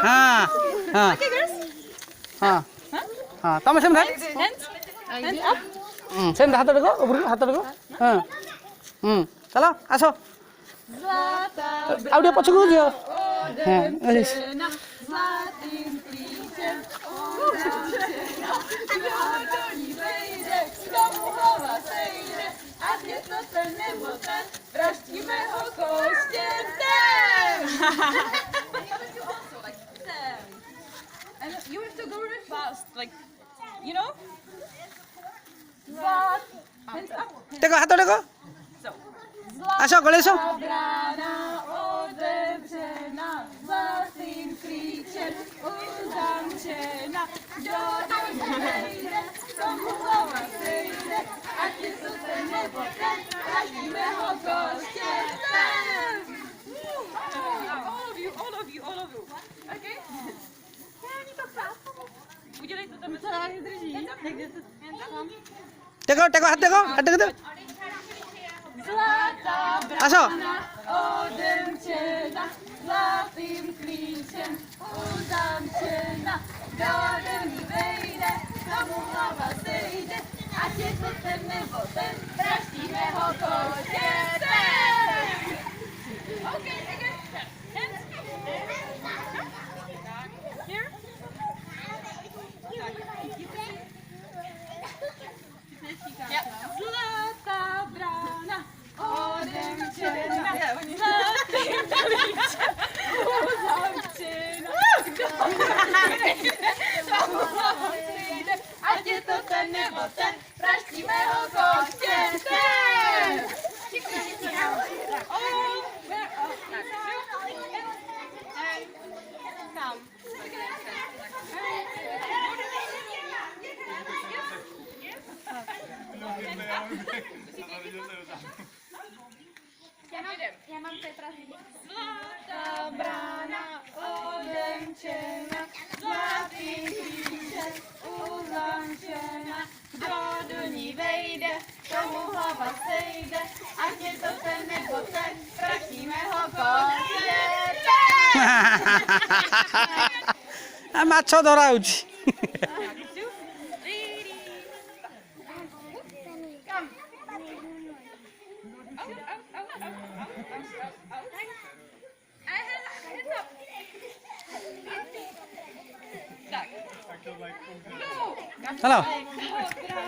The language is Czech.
हाँ हाँ Okay, girls. हाँ हाँ तमें सेम हाथ Hands. Hands up. सेम हाथ देखो ऊपर हाथ देखो हाँ चलो आसो Zlata आउ टे पछकु दियो हाँ Brana, złotym kliciem uroczyna, do niej wejdę, domu chowa sejdę, a nie to ten nebo ten, wrażliwe oko ściętem. And you have to go really fast, like, you know? Hands up. देखो हाथ देखो So. आसो Ganesh Brana odeprzena, złotym kliciem uzamciena, do niej wejdę, domu chowa sejdę, a ty tutaj nebo ten, wrażliwe oko ściętem. All of you. Okay? Udělej to tam. Co rádi drží? देखो हाथ देखो Złota आसो brana odemciena, złotym kliciem uzamciena, do niej wejdę, domu chowa sejdę, a cię to ten nebo ten, wrażliwe oko ściętem. Okay, again. Hands. Here. Yeah. Złota brana odemciena, złotym kliciem uzamciena, domu chowa sejdę, a cię to ten nebo ten, wrażliwe oko ściętem. Oh, where are come. Ja mam tutaj prawie. Złota brana odemciena, złotym kliciem uzamciena, do niej wejdę, domu chowa sejdę, a nie to ten nebo ten, wrażliwe oko ściętem. आ माछ धराउछि Come. Hands up. Tak. No. Hello Go.